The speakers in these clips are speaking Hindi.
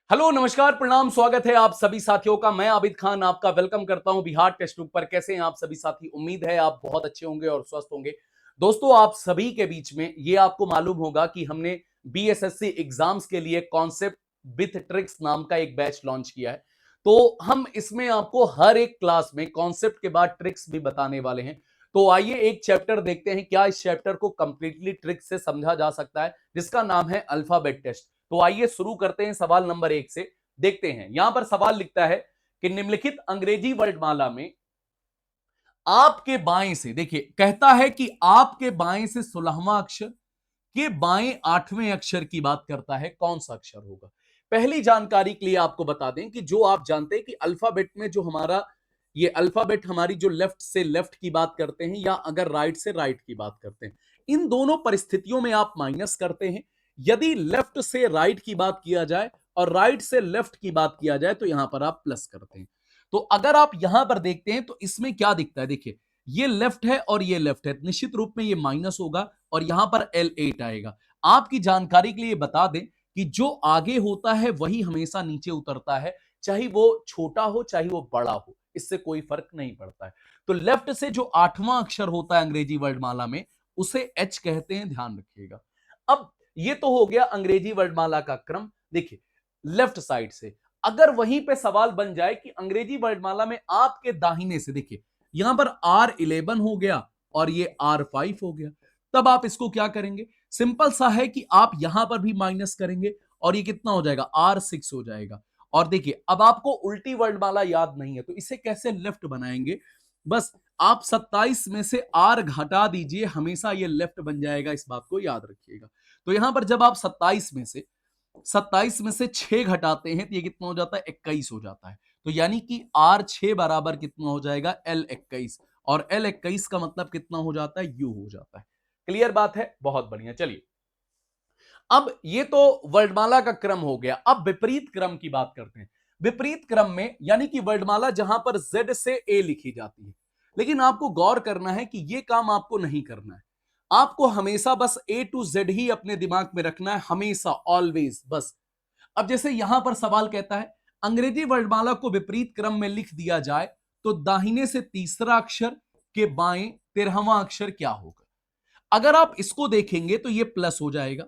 हेलो नमस्कार प्रणाम स्वागत है आप सभी साथियों का। मैं आबिद खान आपका वेलकम करता हूं बिहार टेक्स्ट बुक पर। कैसे हैं आप सभी साथी? उम्मीद है आप बहुत अच्छे होंगे और स्वस्थ होंगे। दोस्तों, आप सभी के बीच में ये आपको मालूम होगा कि हमने बीएसएससी एग्जाम्स के लिए कॉन्सेप्ट विथ ट्रिक्स नाम का एक बैच लॉन्च किया है। तो हम इसमें आपको हर एक क्लास में कॉन्सेप्ट के बाद ट्रिक्स भी बताने वाले हैं। तो आइए एक चैप्टर देखते हैं, क्या इस चैप्टर को कंप्लीटली ट्रिक्स से समझा जा सकता है, जिसका नाम है अल्फाबेट टेस्ट। तो आइए शुरू करते हैं सवाल नंबर 1 से। देखते हैं, यहां पर सवाल लिखता है कि निम्नलिखित अंग्रेजी वर्णमाला में आपके बाएं से, देखिए कहता है कि आपके बाएं से 16वां अक्षर के बाएं 8वें अक्षर की बात करता है, कौन सा अक्षर होगा। पहली जानकारी के लिए आपको बता दें कि जो आप जानते हैं कि अल्फाबेट में जो हमारा ये अल्फाबेट हमारी जो लेफ्ट से लेफ्ट की बात करते हैं या अगर राइट से राइट की बात करते हैं, इन दोनों परिस्थितियों में आप माइनस करते हैं। यदि लेफ्ट से राइट की बात किया जाए और राइट से लेफ्ट की बात किया जाए तो यहां पर आप प्लस करते हैं। तो अगर आप यहां पर देखते हैं तो इसमें क्या दिखता है, देखिए ये लेफ्ट है और ये लेफ्ट है, निश्चित रूप में ये माइनस होगा और यहां पर L8 आएगा। आपकी जानकारी के लिए बता दें कि जो आगे होता है वही हमेशा नीचे उतरता है, चाहे वो छोटा हो चाहे वो बड़ा हो, इससे कोई फर्क नहीं पड़ता है। तो लेफ्ट से जो 8वां अक्षर होता है अंग्रेजी वर्णमाला में, उसे H कहते हैं, ध्यान रखिएगा। अब ये तो हो गया अंग्रेजी वर्णमाला का क्रम। देखिए लेफ्ट साइड से अगर वहीं पे सवाल बन जाए कि अंग्रेजी वर्णमाला में आपके दाहिने से, देखिए यहां पर R11 हो गया और ये R5 हो गया, तब आप इसको क्या करेंगे? सिंपल सा है कि आप यहां पर भी माइनस करेंगे और ये कितना हो जाएगा? R6 हो जाएगा। और देखिए अब आपको उल्टी वर्णमाला याद नहीं है तो इसे कैसे लेफ्ट बनाएंगे? बस आप 27 में से R घटा दीजिए, हमेशा ये लेफ्ट बन जाएगा, इस बात को याद रखिएगा। तो यहां पर जब आप 27 में से 6 घटाते हैं तो ये कितना हो जाता है? 21 हो जाता है। तो यानी कि R6 बराबर कितना हो जाएगा? L21। और L21 का मतलब कितना हो जाता है? U हो जाता है। क्लियर बात है? बहुत बढ़िया। चलिए अब ये तो वर्णमाला का क्रम हो गया, अब विपरीत क्रम की बात करते हैं। विपरीत क्रम में यानी कि वर्णमाला जहां पर Z से A लिखी जाती है, लेकिन आपको गौर करना है कि ये काम आपको नहीं करना है। आपको हमेशा बस A to Z ही अपने दिमाग में रखना है, हमेशा, ऑलवेज, बस। अब जैसे यहां पर सवाल कहता है अंग्रेजी वर्णमाला को विपरीत क्रम में लिख दिया जाए तो दाहिने से तीसरा अक्षर के बाएं 13वां अक्षर क्या होगा? अगर आप इसको देखेंगे तो ये प्लस हो जाएगा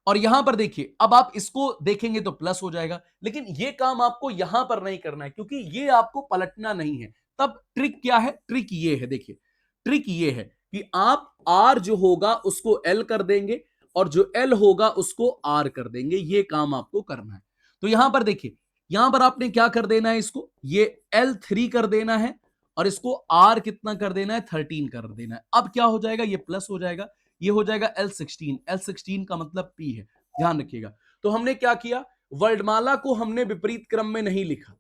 और यहां पर देखिए अब आप इसको देखेंगे तो प्लस हो जाएगा, लेकिन ये काम आपको यहां पर नहीं करना है क्योंकि ये आपको पलटना नहीं है। तब ट्रिक क्या है? ट्रिक ये है, देखिए ट्रिक ये है कि आप आर जो होगा उसको एल कर देंगे और जो एल होगा उसको आर कर देंगे, ये काम आपको करना है। तो यहां पर देखिए, यहां पर आपने क्या कर देना है, इसको ये L3 कर देना है और इसको आर कितना कर देना है? 13 कर देना है। अब क्या हो जाएगा? ये प्लस हो जाएगा, ये हो जाएगा L16। L16 का मतलब P है, ध्यान रखिएगा। तो हमने क्या किया? वर्णमाला को हमने विपरीत क्रम में नहीं लिखा,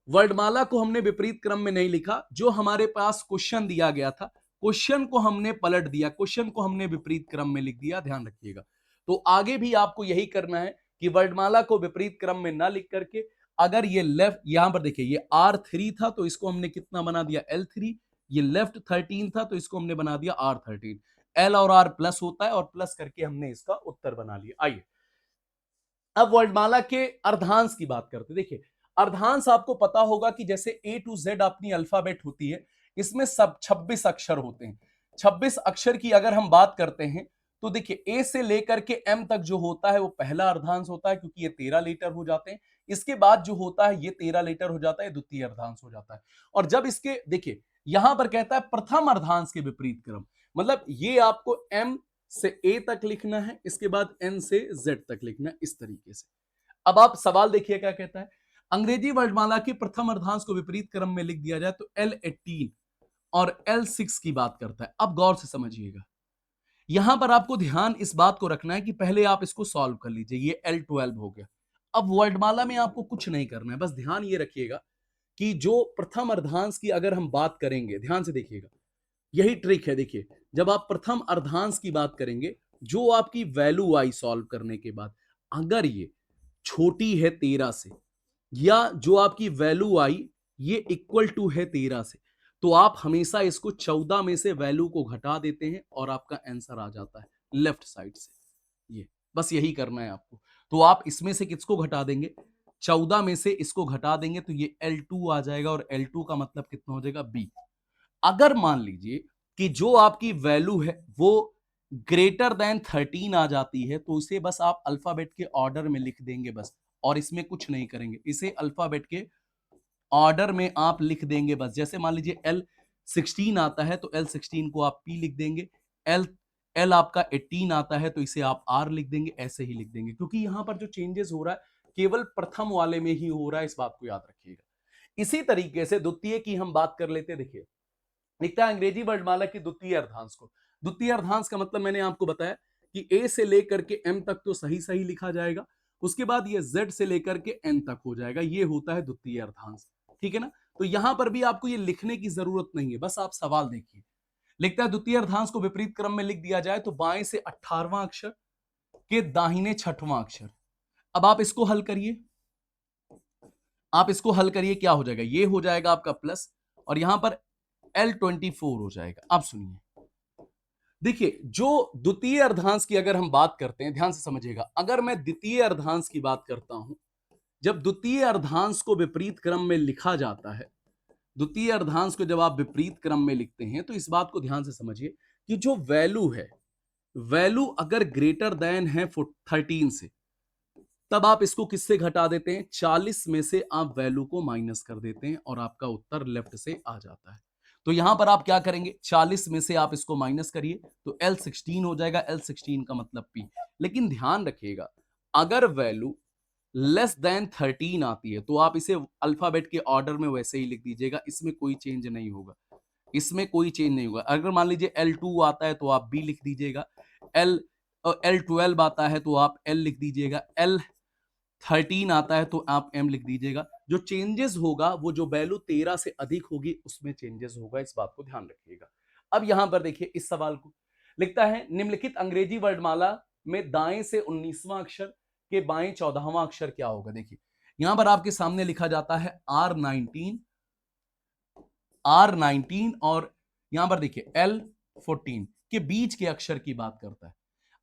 वर्णमाला को हमने विपरीत क्रम में नहीं लिखा। जो हमारे पास क्वेश्चन दिया गया था, क्वेश्चन को हमने पलट दिया, क्वेश्चन को हमने विपरीत क्रम में लिख दिया, ध्यान रखिएगा। तो आगे भी आपको यही करना है कि वर्णमाला को विपरीत क्रम में ना लिख करके, अगर ये लेफ्ट, यहां पर देखिए ये R3 था तो इसको हमने कितना बना दिया? L3। ये लेफ्ट 13 था तो इसको हमने बना दिया R13। L और R प्लस होता है और प्लस करके हमने इसका उत्तर बना लिया। आइए अब वर्णमाला के अर्धांश की बात करते हैं। देखिए अर्धांश आपको पता होगा कि जैसे A to Z अपनी अल्फाबेट होती है, इसमें सब 26 अक्षर होते हैं। 26 अक्षर की अगर हम बात करते हैं तो देखिए A से लेकर के M तक जो होता है वो पहला अर्धांश होता है, क्योंकि ये 13 लेटर हो जाते हैं। इसके बाद जो होता है ये 13 लेटर हो जाता है, द्वितीय अर्धांश हो जाता है। और जब इसके देखिए यहां पर कहता है प्रथम अर्धांश के विपरीत क्रम, मतलब ये आपको M से A तक लिखना है, इसके बाद N से Z तक लिखना है, इस तरीके से। अब आप सवाल देखिए क्या कहता है, अंग्रेजी वर्णमाला के प्रथम अर्धांश को विपरीत क्रम में लिख दिया जाए तो L18 और L6 की बात करता है। अब गौर से समझिएगा, यहां पर आपको ध्यान इस बात को रखना है कि पहले आप इसको सॉल्व कर लीजिए, ये L12 हो गया। अब वर्णमाला में आपको कुछ नहीं करना है, बस ध्यान ये रखिएगा कि जो प्रथम अर्धांश की अगर हम बात करेंगे, ध्यान से देखिएगा, यही ट्रिक है। देखिए जब आप प्रथम अर्धांश की बात करेंगे, जो आपकी वैल्यू आई सॉल्व करने के बाद, अगर ये छोटी है 13 से या जो आपकी वैल्यू आई ये इक्वल टू है 13 से, तो आप हमेशा इसको 14 में से वैल्यू को घटा देते हैं और आपका आंसर आ जाता है लेफ्ट साइड से। ये बस यही करना है आपको। तो आप इसमें से किसको घटा देंगे, 14 में से इसको घटा देंगे तो ये L2 आ जाएगा, और L2 का मतलब कितना हो जाएगा, B। अगर मान लीजिए कि जो आपकी वैल्यू है वो ग्रेटर देन 13 आ जाती है, तो इसे बस आप अल्फाबेट के ऑर्डर में लिख देंगे बस, और इसमें कुछ नहीं करेंगे, इसे अल्फाबेट के ऑर्डर में आप लिख देंगे बस। जैसे मान लीजिए L16 आता है तो L16 को आप P लिख देंगे, L L आपका 18 आता है तो इसे आप R लिख देंगे, ऐसे ही लिख देंगे, क्योंकि यहां पर जो चेंजेस हो रहा है केवल प्रथम वाले में ही हो रहा है, इस बात को याद रखिएगा। इसी तरीके से द्वितीय की हम बात कर लेते हैं। देखिए लिखता है अंग्रेजी वर्णमाला की द्वितीय अर्धांश को। द्वितीय अर्धांश का मतलब मैंने आपको बताया कि ए से लेकर के एम तक तो सही सही लिखा जाएगा, उसके बाद ये जेड से लेकर के एन तक हो जाएगा, ये होता है द्वितीय अर्धांश। ठीक है ना, तो यहां पर भी आपको ये लिखने की जरूरत नहीं है, बस आप सवाल देखिए। लिखता है द्वितीय अर्धांश को विपरीत क्रम में लिख दिया जाए तो बाएं से 18वां अक्षर के दाहिने 6वां अक्षर। अब आप इसको हल करिए, आप इसको हल करिए, क्या हो जाएगा, ये हो जाएगा आपका प्लस, और यहां पर L24 हो जाएगा। अब सुनिए, देखिए जो द्वितीय अर्धांश की अगर हम बात करते हैं, ध्यान से समझिएगा, अगर मैं द्वितीय अर्धांश की बात करता हूं, जब द्वितीय अर्धांश को विपरीत क्रम में लिखा जाता है, द्वितीय अर्धांश को जब आप विपरीत क्रम में लिखते हैं, तो इस बात को ध्यान से समझिए कि जो वैल्यू है, वैल्यू अगर ग्रेटर देन है 13 से, तब आप इसको किससे घटा देते हैं, 40 में से आप वैल्यू को माइनस कर देते हैं, और आपका उत्तर लेफ्ट से आ जाता है। तो यहां पर आप क्या करेंगे, 40 में से आप इसको माइनस करिए तो L16 हो जाएगा, L16 का मतलब P। लेकिन ध्यान रखिएगा, अगर वैल्यू लेस देन 13 आती है तो आप इसे अल्फाबेट के ऑर्डर में वैसे ही लिख दीजिएगा, इसमें कोई चेंज नहीं होगा, इसमें कोई चेंज नहीं होगा। अगर मान लीजिए L2 आता है तो आप B लिख दीजिएगा, L12 आता है तो आप L लिख दीजिएगा, L13 आता है तो आप M लिख दीजिएगा। जो चेंजेस होगा वो जो वैल्यू 13 से अधिक होगी उसमें चेंजेस होगा, इस बात को ध्यान रखिएगा। अब यहां पर देखिए इस सवाल को, लिखता है निम्नलिखित अंग्रेजी वर्णमाला में दाएं से 19वां अक्षर के बाएं 14वां अक्षर क्या होगा। देखिए यहां पर आपके सामने लिखा जाता है R19 और यहां पर देखिए L14 के बीच के अक्षर की बात करता है।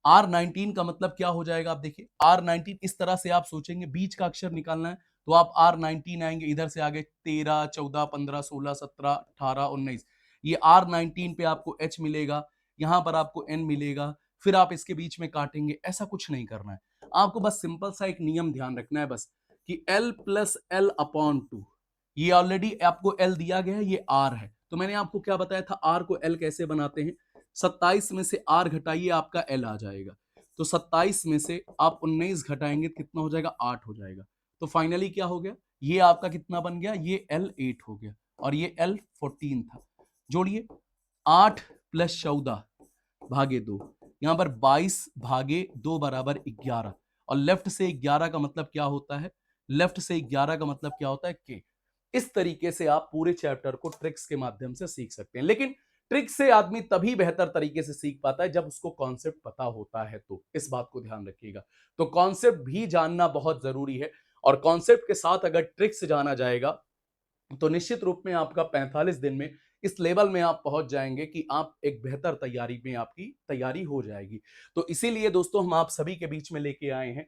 R19 का मतलब क्या हो जाएगा, आप देखिए R19 इस तरह से आप सोचेंगे, बीच का अक्षर निकालना है तो आप R19 आएंगे, इधर से आगे 13, 14, 15, 16, 17, 18, 19, ये R19 पे आपको H मिलेगा, यहां पर आपको N मिलेगा, फिर आप इसके बीच में काटेंगे। ऐसा कुछ नहीं करना है, आपको बस सिंपल सा एक नियम ध्यान रखना है बस, कि L प्लस L अपॉन 2, ये ऑलरेडी आपको L दिया गया है, ये R है, तो मैंने आपको क्या बताया था, R को L कैसे बनाते हैं, 27 में से R घटाइए आपका L आ जाएगा, तो 27 में से आप 19 घटाएंगे कितना हो जाएगा, 8 हो जाएगा। तो फाइनली क्या हो गया, ये आपका कितना बन गया, ये L8 हो गया और ये L14 था। जोड़िए 8 प्लस 14 भागे 2, यहां पर 22 भागे 2 बराबर 11, और लेफ्ट से 11 का मतलब क्या होता है, लेफ्ट से 11 का मतलब क्या होता है, के। इस तरीके से आप पूरे चैप्टर को ट्रिक्स के माध्यम से सीख सकते हैं, लेकिन ट्रिक से आदमी तभी बेहतर तरीके से सीख पाता है जब उसको कॉन्सेप्ट पता होता है, तो इस बात को ध्यान रखिएगा। तो कॉन्सेप्ट भी जानना बहुत जरूरी है, और कॉन्सेप्ट के साथ अगर ट्रिक्स जाना जाएगा तो निश्चित रूप में आपका 45 दिन में इस लेवल में आप पहुंच जाएंगे कि आप एक बेहतर तैयारी में आपकी तैयारी हो जाएगी। तो इसीलिए दोस्तों हम आप सभी के बीच में लेके आए हैं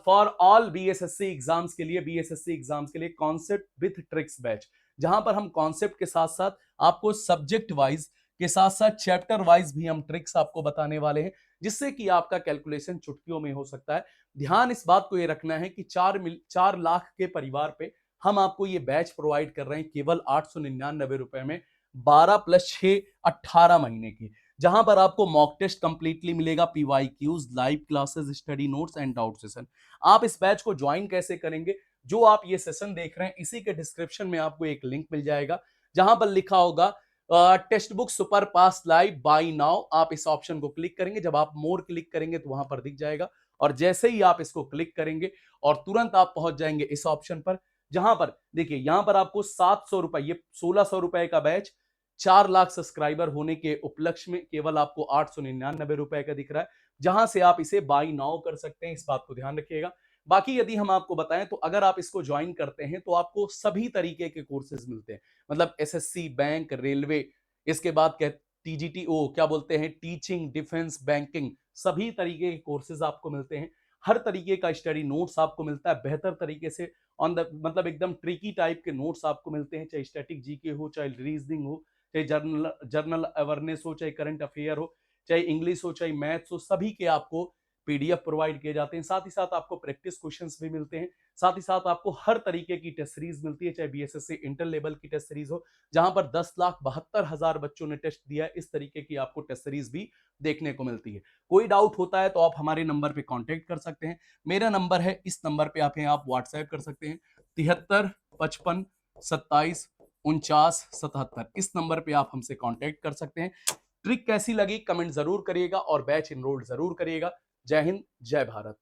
फॉर ऑल बीएसएससी एग्जाम्स के लिए, बीएसएससी एग्जाम्स के लिए कॉन्सेप्ट विथ ट्रिक्स बैच, जहां पर हम कॉन्सेप्ट के साथ साथ आपको सब्जेक्ट वाइज के साथ साथ चैप्टर वाइज भी हम ट्रिक्स आपको बताने वाले हैं, जिससे कि आपका कैलकुलेशन चुटकियों में हो सकता है। ध्यान इस बात को ये रखना है कि 4 लाख के परिवार पे हम आपको ये बैच प्रोवाइड कर रहे हैं केवल 899 रुपए में, 12 प्लस 6 18 महीने की, जहां पर आपको मॉक टेस्ट कंप्लीटली मिलेगा, PYQs, live classes, study notes and doubt session. आप इस बैच को ज्वाइन कैसे करेंगे, जो आप ये सेशन देख रहे हैं इसी के डिस्क्रिप्शन में आपको एक लिंक मिल जाएगा, जहां पर लिखा होगा टेक्स्ट बुक सुपर पास लाइव बाय नाउ। आप इस ऑप्शन को क्लिक करेंगे, जब आप मोर क्लिक करेंगे तो वहां पर दिख जाएगा, और जैसे ही आप इसको क्लिक करेंगे और तुरंत आप पहुंच जाएंगे इस ऑप्शन पर, जहां पर देखिए यहां पर आपको 700 रुपए, ये 1600 रुपए का बैच 4 लाख सब्सक्राइबर होने के उपलक्ष्य में केवल आपको 899 रुपए का दिख रहा है, जहां से आप इसे बाय नाउ कर सकते हैं, इस बात को ध्यान रखिएगा। बाकी यदि हम आपको बताएं तो अगर आप इसको ज्वाइन करते हैं तो आपको सभी तरीके के कोर्सेज मिलते हैं, मतलब एसएससी, बैंक, रेलवे, इसके बाद टीजीटी, ओ क्या बोलते हैं, टीचिंग, डिफेंस, बैंकिंग, सभी तरीके के कोर्सेज आपको मिलते हैं। हर तरीके का स्टडी नोट्स आपको मिलता है बेहतर तरीके से ऑन द मतलब एकदम ट्रिकी टाइप के नोट्स आपको मिलते हैं, चाहे स्टैटिक जीके हो, चाहे रीजनिंग हो, चाहे जर्नल जर्नल अवेयरनेस हो, चाहे करंट अफेयर हो, चाहे इंग्लिश हो, चाहे मैथ्स हो, सभी के आपको पीडीएफ प्रोवाइड किए जाते हैं। साथ ही साथ आपको प्रैक्टिस क्वेश्चंस भी मिलते हैं। साथ ही साथ आपको हर तरीके की टेस्ट सीरीज मिलती है, चाहे बीएसएससी इंटर लेवल की टेस्ट सीरीज हो, जहां पर 10,72,000 बच्चों ने टेस्ट दिया है। इस तरीके की आपको टेस्ट सीरीज भी देखने को मिलती है। कोई डाउट होता है तो आप हमारे नंबर पे कांटेक्ट कर सकते हैं। मेरा नंबर है, इस नंबर पे आप व्हाट्सएप कर सकते हैं, 73 55 27 49 77। इस नंबर पे आप हमसे कांटेक्ट कर सकते हैं। ट्रिक कैसी लगी कमेंट जरूर करिएगा और बैच इनरोल जरूर करिएगा। जय हिंद, जय भारत।